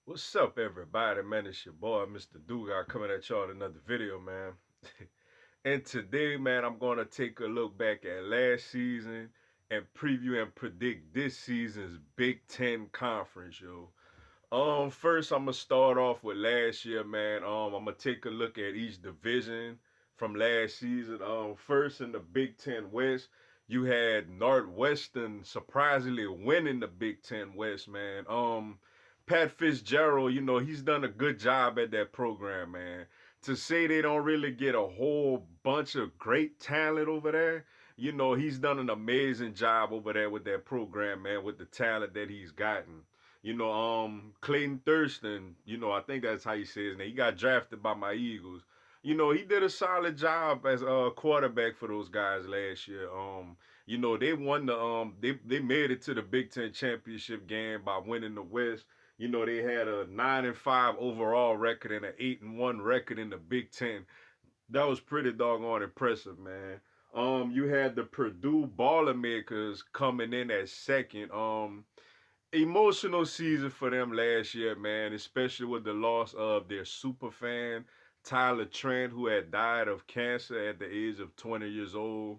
What's up, everybody? Man, it's your boy, Mr. Duga, coming at y'all with another video, man. And today, man, I'm going to take a look back at last season and preview and predict this season's Big Ten Conference, yo. First, I'm going to start off with last year, man. I'm going to take a look at each division from last season. First, in the Big Ten West, you had Northwestern surprisingly winning the Big Ten West, man. Pat Fitzgerald, he's done a good job at that program, man. To say they don't really get a whole bunch of great talent over there, he's done an amazing job over there with that program, man, with the talent that he's gotten. Clayton Thurston, I think that's how you say his name. He got drafted by my Eagles. He did a solid job as a quarterback for those guys last year. They won they made it to the Big Ten championship game by winning the West. They had a 9-5 overall record and an 8-1 record in the Big Ten. That was pretty doggone impressive, man. You had the Purdue Boilermakers coming in at second. Emotional season for them last year, man, especially with the loss of their super fan, Tyler Trent, who had died of cancer at the age of 20 years old.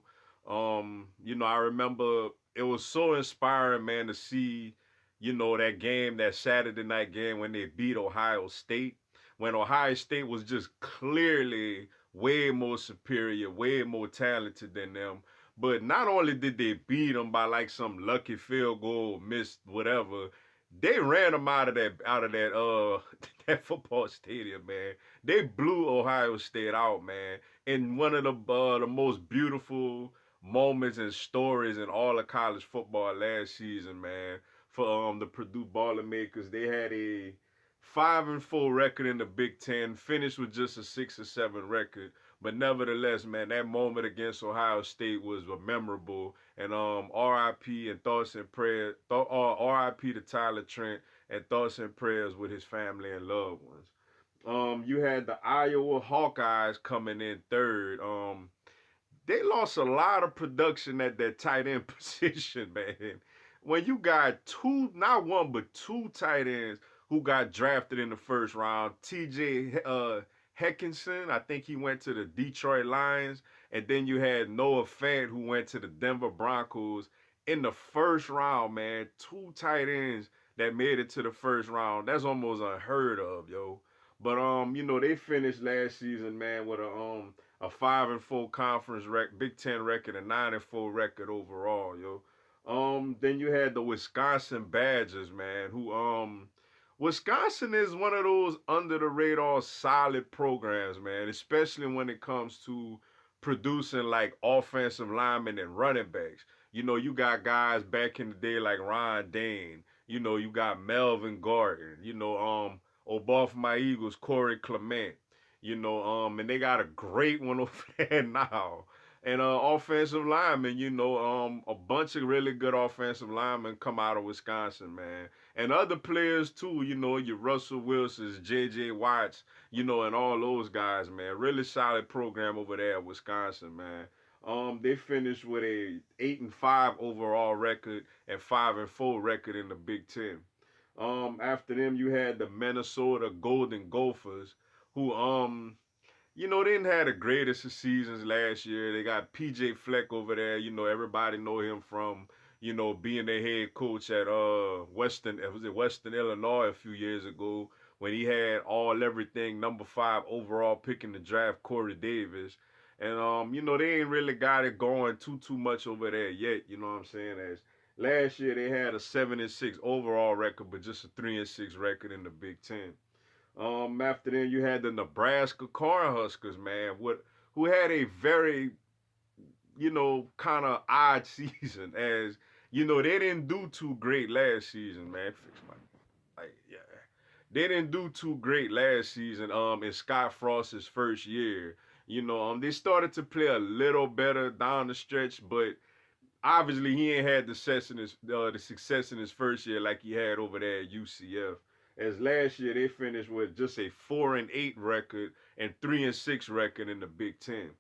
I remember it was so inspiring, man, to see, that game, that Saturday night game when they beat Ohio State, when Ohio State was just clearly way more superior, way more talented than them. But not only did they beat them by like some lucky field goal, missed whatever, they ran them out of that that football stadium, man. They blew Ohio State out, man. In one of the most beautiful moments and stories in all of college football last season, man. For the Purdue Boilermakers, they had a 5-4 record in the Big Ten, finished with just a 6-7 record. But nevertheless, man, that moment against Ohio State was memorable. And R.I.P. and thoughts and prayers. R.I.P. to Tyler Trent and thoughts and prayers with his family and loved ones. You had the Iowa Hawkeyes coming in third. They lost a lot of production at that tight end position, man. When you got two, not one, but two tight ends who got drafted in the first round, TJ Heckinson, I think he went to the Detroit Lions, and then you had Noah Fant who went to the Denver Broncos in the first round, man. Two tight ends that made it to the first round. That's almost unheard of, yo. But they finished last season, man, with a 5-4 conference Big Ten record, a 9-4 record overall, yo. Then you had the Wisconsin Badgers, man, who Wisconsin is one of those under the radar solid programs, man, especially when it comes to producing like offensive linemen and running backs. You got guys back in the day like Ron Dane. You got Melvin Gordon. Off my Eagles, Corey Clement. And they got a great one over there now. And offensive linemen, a bunch of really good offensive linemen come out of Wisconsin, man. And other players too, your Russell Wilsons, J.J. Watts, and all those guys, man. Really solid program over there at Wisconsin, man. They finished with a 8-5 overall record and 5-4 record in the Big Ten. After them, you had the Minnesota Golden Gophers, who they didn't have the greatest of seasons last year. They got PJ Fleck over there. Everybody know him from, being the head coach at Western Illinois a few years ago when he had all everything number 5 overall pick in the draft, Corey Davis. And they ain't really got it going too much over there yet, you know what I'm saying? As last year they had a 7-6 overall record, but just a 3-6 record in the Big Ten. After then, you had the Nebraska Cornhuskers, man, who had a very, kind of odd season. As they didn't do too great last season, man. Fix my, like, yeah, they didn't do too great last season. In Scott Frost's first year, they started to play a little better down the stretch, but obviously he ain't had the success in his first year like he had over there at UCF. As last year they finished with just a 4-8 record and 3-6 record in the Big Ten.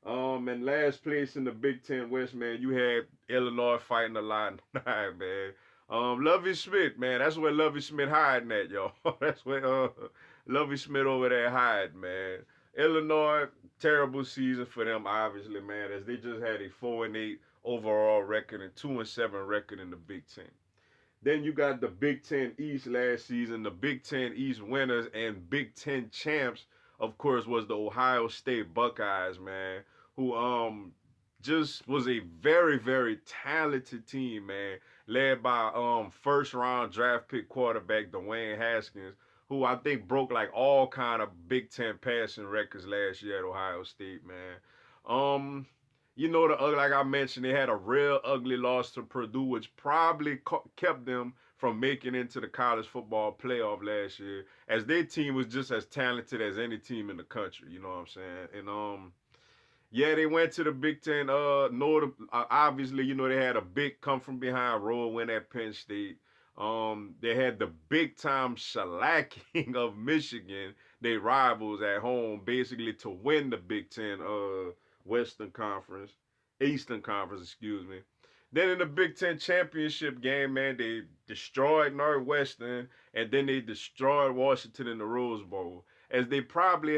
And last place in the Big Ten West, man, you had Illinois fighting a lot, man. Lovie Smith, man, that's where Lovie Smith hiding at, y'all. That's where Lovie Smith over there hiding, man. Illinois, terrible season for them, obviously, man, as they just had a 4-8 overall record and 2-7 record in the Big Ten. Then you got the Big Ten East last season. The Big Ten East winners and Big Ten champs, of course, was the Ohio State Buckeyes, man, who just was a very, very talented team, man, led by first round draft pick quarterback Dwayne Haskins, who I think broke like all kind of Big Ten passing records last year at Ohio State, man. Um, like I mentioned, they had a real ugly loss to Purdue, which probably kept them from making into the college football playoff last year, as their team was just as talented as any team in the country. You know what I'm saying? And yeah, they went to the Big Ten. Obviously, they had a big come from behind role win at Penn State. They had the big time shellacking of Michigan, their rivals at home, basically to win the Big Ten Western Conference, Eastern Conference, excuse me. Then in the Big Ten championship game, man, they destroyed Northwestern, and then they destroyed Washington in the Rose Bowl, as they probably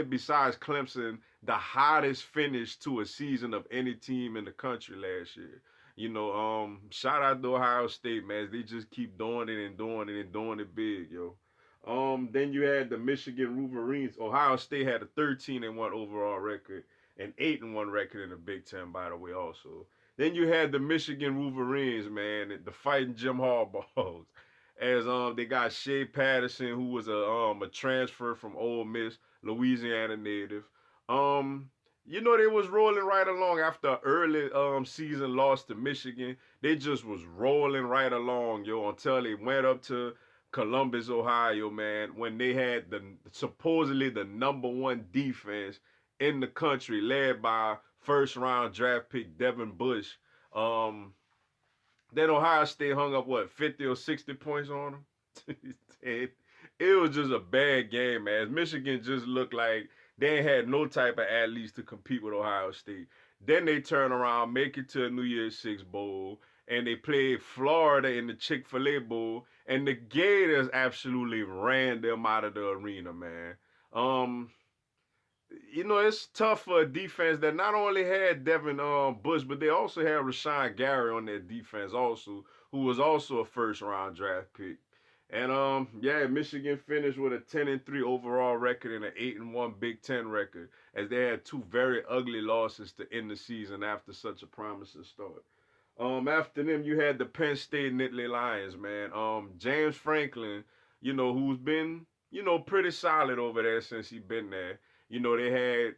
besides Clemson, the hottest finish to a season of any team in the country last year. Shout out to Ohio State, man. They just keep doing it and doing it and doing it big, yo. Then you had the Michigan Wolverines. Ohio State had a 13-1 overall record and 8-1 record in the Big Ten, by the way, also. Then you had the Michigan Wolverines, man, the fighting Jim Harbaughs. As they got Shea Patterson, who was a transfer from Ole Miss, Louisiana native. They was rolling right along after an early season loss to Michigan. They just was rolling right along, yo, until they went up to Columbus, Ohio, man, when they had supposedly the number one defense in the country, led by first round draft pick Devin Bush. Then Ohio State hung up 50 or 60 points on them. It was just a bad game, man. Michigan just looked like they ain't had no type of athletes to compete with Ohio State. Then they turn around, make it to a New Year's Six Bowl, and they played Florida in the Chick-fil-A Bowl, and the Gators absolutely ran them out of the arena, man. It's tough for a defense that not only had Devin Bush, but they also had Rashawn Gary on their defense also, who was also a first round draft pick. And yeah, Michigan finished with a 10-3 overall record and an 8-1 Big Ten record, as they had two very ugly losses to end the season after such a promising start. After them, you had the Penn State Nittany Lions, man. James Franklin, who's been, pretty solid over there since he been there. They had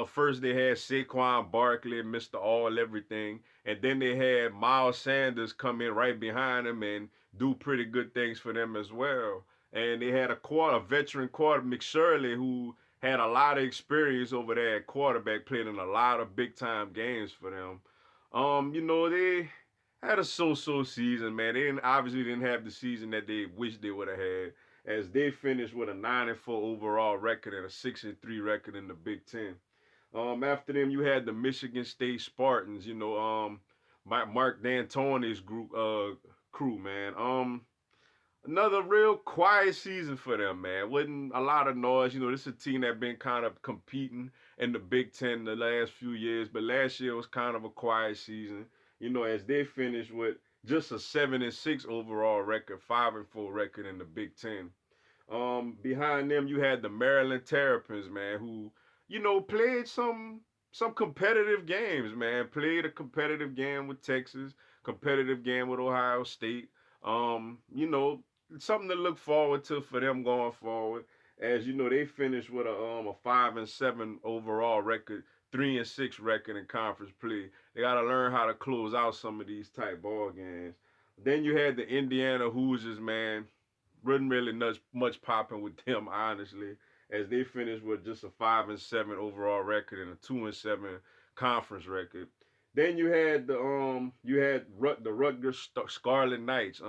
first they had Saquon Barkley, Mr. All Everything, and then they had Miles Sanders come in right behind him and do pretty good things for them as well. And they had a veteran quarterback, McShirley, who had a lot of experience over there at quarterback, played in a lot of big time games for them. They had a so-so season, man. Obviously didn't have the season that they wished they would have had, as they finished with a 9-4 overall record and a 6-3 record in the Big Ten. After them, you had the Michigan State Spartans. Mark D'Antoni's crew, man. Another real quiet season for them, man. Wasn't a lot of noise. This is a team that been kind of competing in the Big Ten the last few years, but last year was kind of a quiet season. As they finished with just a 7-6 overall record, 5-4 record in the Big Ten. Behind them, you had the Maryland Terrapins, man, who played some competitive games, man. Played a competitive game with Texas, competitive game with Ohio State. Something to look forward to for them going forward. As they finished with a 5-7 overall record, 3-6 record in conference play. They got to learn how to close out some of these tight ball games. Then you had the Indiana Hoosiers, man. Wasn't really much popping with them, honestly, as they finished with just a 5-7 overall record and a 2-7 conference record. Then you had the Rutgers Scarlet Knights.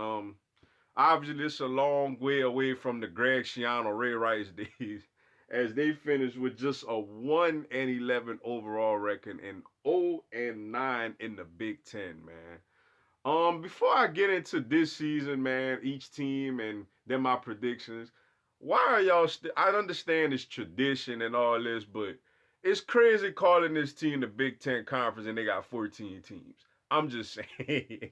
Obviously, it's a long way away from the Greg Schiano, Ray Rice days, as they finished with just a 1-11 overall record and 0-9 in the Big Ten, man. Before I get into this season, man, each team and then my predictions, why are y'all I understand it's tradition and all this, but it's crazy calling this team the Big Ten Conference and they got 14 teams. I'm just saying.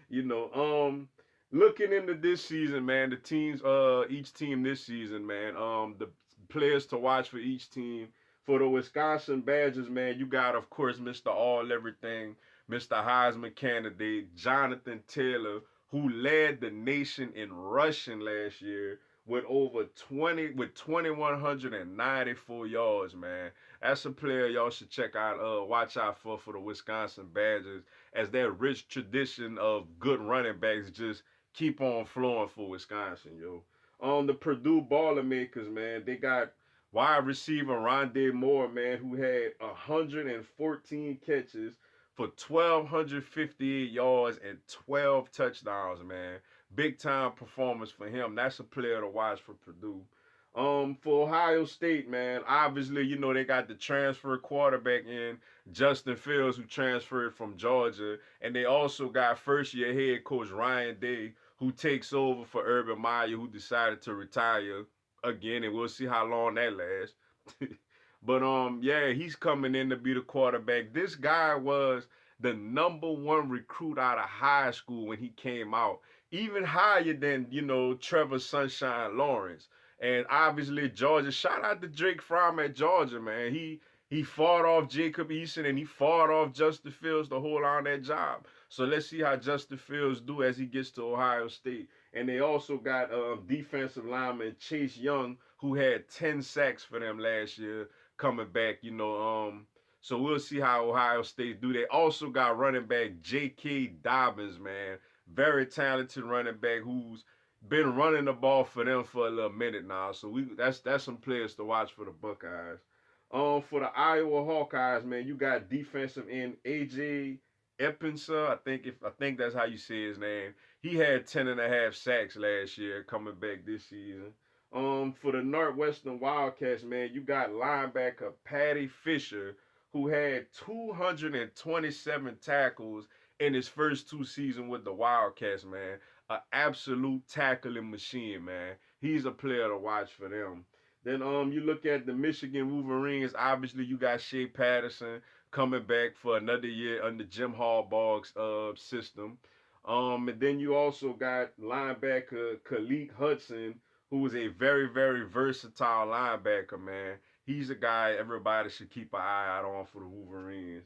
you know, um, Looking into this season, man, the teams, each team this season, man, the players to watch for each team. For the Wisconsin Badgers, man, you got, of course, Mr. All Everything, Mr. Heisman candidate, Jonathan Taylor, who led the nation in rushing last year with over 2,194 yards, man. That's a player y'all should check out, watch out for the Wisconsin Badgers, as that rich tradition of good running backs just keep on flowing for Wisconsin, yo. The Purdue Boilermakers, man, they got wide receiver Rondé Moore, man, who had 114 catches for 1,258 yards and 12 touchdowns, man. Big time performance for him. That's a player to watch for Purdue. For Ohio State, man, obviously, they got the transfer quarterback in Justin Fields, who transferred from Georgia, and they also got first year head coach Ryan Day, who takes over for Urban Meyer, who decided to retire again, and we'll see how long that lasts. But yeah, he's coming in to be the quarterback. This guy was the number one recruit out of high school when he came out, even higher than Trevor Sunshine Lawrence. And obviously Georgia. Shout out to Drake Fromm at Georgia, man. He fought off Jacob Eason and he fought off Justin Fields to hold on that job. So let's see how Justin Fields do as he gets to Ohio State. And they also got defensive lineman Chase Young, who had 10 sacks for them last year, coming back. So we'll see how Ohio State do. They also got running back J.K. Dobbins, man, very talented running back who's been running the ball for them for a little minute now. So that's some players to watch for the Buckeyes. For the Iowa Hawkeyes, man, you got defensive end AJ Epinsa. I think that's how you say his name. He had 10.5 sacks last year, coming back this season. For the Northwestern Wildcats, man, you got linebacker Patty Fisher, who had 227 tackles in his first two seasons with the Wildcats, man. An absolute tackling machine, man. He's a player to watch for them. Then you look at the Michigan Wolverines. Obviously, you got Shea Patterson coming back for another year under Jim Harbaugh's system. And then you also got linebacker Khalid Hudson, who is a very, very versatile linebacker, man. He's a guy everybody should keep an eye out on for the Wolverines.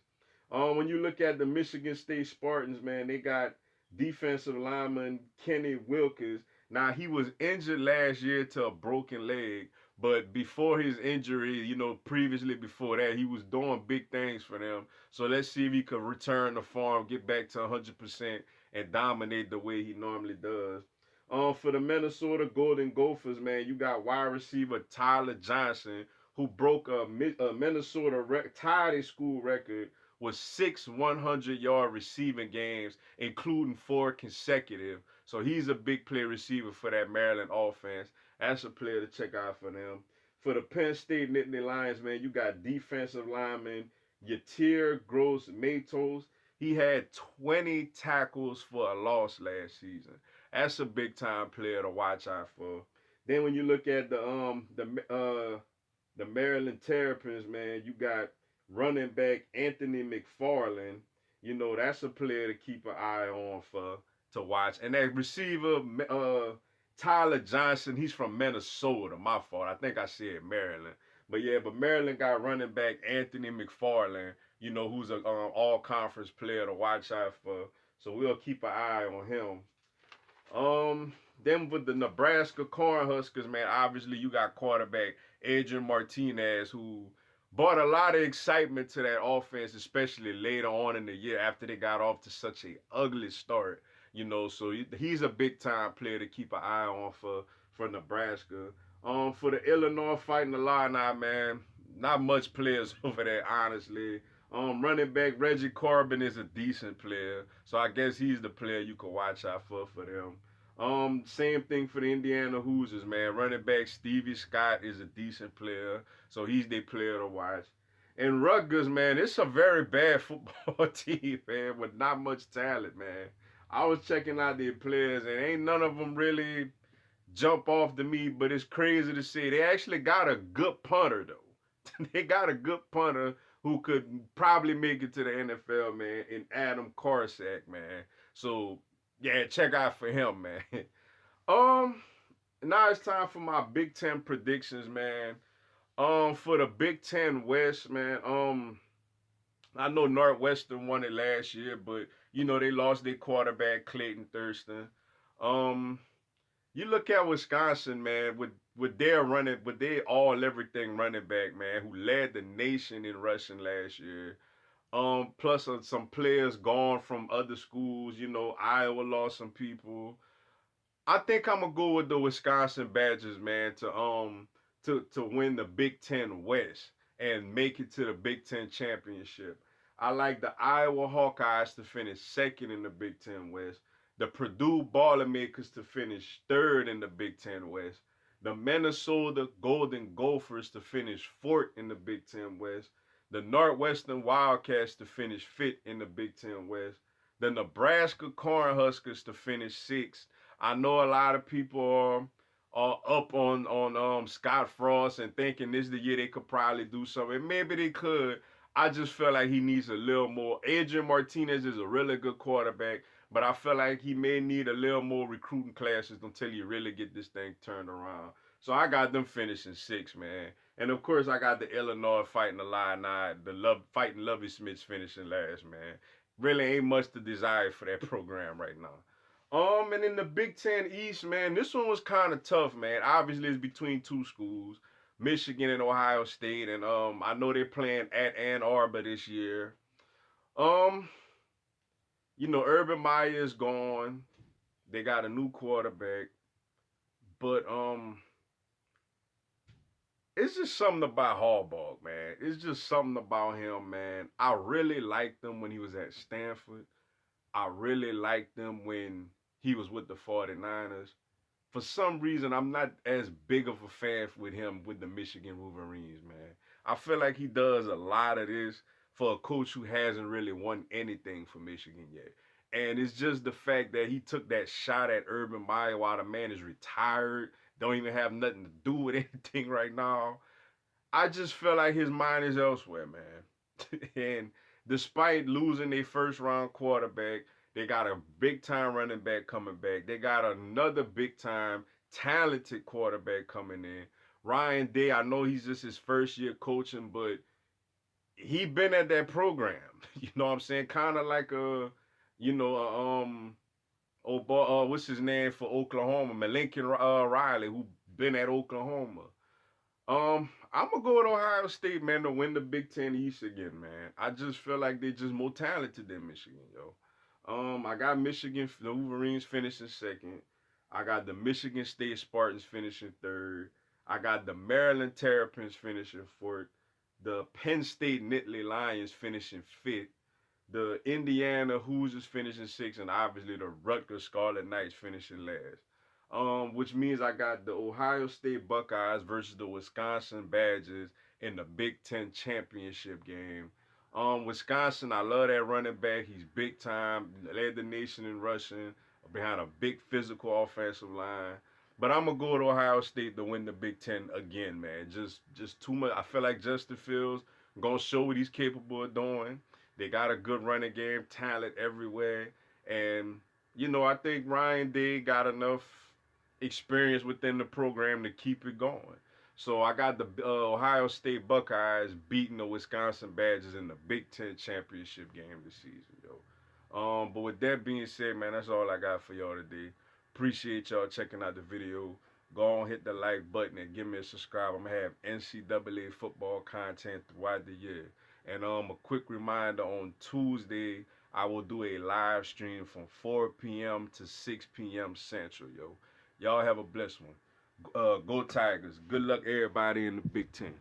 When you look at the Michigan State Spartans, man, they got defensive lineman Kenny Wilkins. Now, he was injured last year to a broken leg, but before his injury, previously before that, he was doing big things for them. So let's see if he could return to form, get back to 100%, and dominate the way he normally does. For the Minnesota Golden Gophers, man, you got wide receiver Tyler Johnson, who broke a Minnesota tied a school record with 6 100-yard receiving games, including 4 consecutive. So he's a big play receiver for that Maryland offense. That's a player to check out for them. For the Penn State Nittany Lions, man, you got defensive lineman Yatir Gross Matos. He had 20 tackles for a loss last season. That's a big time player to watch out for. Then when you look at the Maryland Terrapins, man, you got running back Anthony McFarland. That's a player to keep an eye on to watch. And that receiver, Tyler Johnson, he's from Minnesota. My fault. I think I said Maryland. But yeah, Maryland got running back Anthony McFarland, who's an all-conference player to watch out for. So we'll keep an eye on him. Then with the Nebraska Cornhuskers, man, obviously you got quarterback Adrian Martinez, who brought a lot of excitement to that offense, especially later on in the year after they got off to such a ugly start. So he's a big time player to keep an eye on for Nebraska. For the Illinois Fighting Illini, man, not much players over there, honestly. Running back Reggie Corbin is a decent player, so I guess he's the player you can watch out for them. Same thing for the Indiana Hoosiers, man. Running back Stevie Scott is a decent player, so he's their player to watch. And Rutgers, man, it's a very bad football team, man, with not much talent, man. I was checking out their players, and ain't none of them really jump off to me. But it's crazy to see they actually got a good punter though. They got a good punter who could probably make it to the NFL, man, in Adam Karsak, man. So yeah, check out for him, man. Um, Now it's time for my Big Ten predictions, man. For the Big Ten West, man. I know Northwestern won it last year, but you know they lost their quarterback Clayton Thurston. Um, you look at Wisconsin, man, with their running, with their all everything running back, man, who led the nation in rushing last year. Plus some players gone from other schools. You know, Iowa lost some people. I think I'm gonna go with the Wisconsin Badgers, man, to win the Big Ten West and make it to the Big Ten championship. I like the Iowa Hawkeyes to finish second in the Big Ten West, the Purdue Boilermakers to finish third in the Big Ten West, the Minnesota Golden Gophers to finish fourth in the Big Ten West, the Northwestern Wildcats to finish fifth in the Big Ten West, the Nebraska Cornhuskers to finish sixth. I know a lot of people are up on Scott Frost and thinking this is the year they could probably do something. Maybe they could. I just feel like he needs a little more. Adrian Martinez is a really good quarterback, but I feel like he may need a little more recruiting classes until you really get this thing turned around. So I got them finishing six, man. And of course I got the Illinois fighting the Illini, fighting Lovey Smiths finishing last, man. Really ain't much to desire for that program right now. And in the Big Ten East, man, this one was kind of tough, man. Obviously, it's between two schools, Michigan and Ohio State, and I know they're playing at Ann Arbor this year. Um, you know, Urban Meyer is gone. They got a new quarterback, but it's just something about Harbaugh, man. It's just something about him, man. I really liked him when he was at Stanford. I really liked him when he was with the 49ers. For some reason, I'm not as big of a fan with him with the Michigan Wolverines, man. I feel like he does a lot of this for a coach who hasn't really won anything for Michigan yet. And it's just the fact that he took that shot at Urban Meyer while the man is retired, don't even have nothing to do with anything right now. I just feel like his mind is elsewhere, man. And despite losing their first round quarterback, they got a big time running back coming back. They got another big time talented quarterback coming in. Ryan Day, I know he's just his first year coaching, but he been at that program. You know what I'm saying? Kind of like you know, oh boy, what's his name for Oklahoma? Lincoln Riley, who been at Oklahoma. I'm gonna go with Ohio State, man, to win the Big Ten East again, man. I just feel like they're just more talented than Michigan, yo. I got Michigan, the Wolverines finishing second. I got the Michigan State Spartans finishing third. I got the Maryland Terrapins finishing fourth. The Penn State Nittany Lions finishing fifth. The Indiana Hoosiers finishing sixth, and obviously the Rutgers Scarlet Knights finishing last. Which means I got the Ohio State Buckeyes versus the Wisconsin Badgers in the Big Ten championship game. Wisconsin, I love that running back. He's big time, led the nation in rushing behind a big physical offensive line. But I'm gonna go to Ohio State to win the Big Ten again, man. Just too much. I feel like Justin Fields gonna show what he's capable of doing. They got a good running game, talent everywhere, and you know I think Ryan Day got enough experience within the program to keep it going. So I got the Ohio State Buckeyes beating the Wisconsin Badgers in the Big Ten championship game this season, yo. But with that being said, man, that's all I got for y'all today. Appreciate y'all checking out the video. Go on, hit the like button and give me a subscribe. I'm gonna have NCAA football content throughout the year. And a quick reminder, on Tuesday I will do a live stream from 4 p.m. to 6 p.m. Central, yo. Y'all have a blessed one. Go Tigers. Good luck everybody in the Big Ten.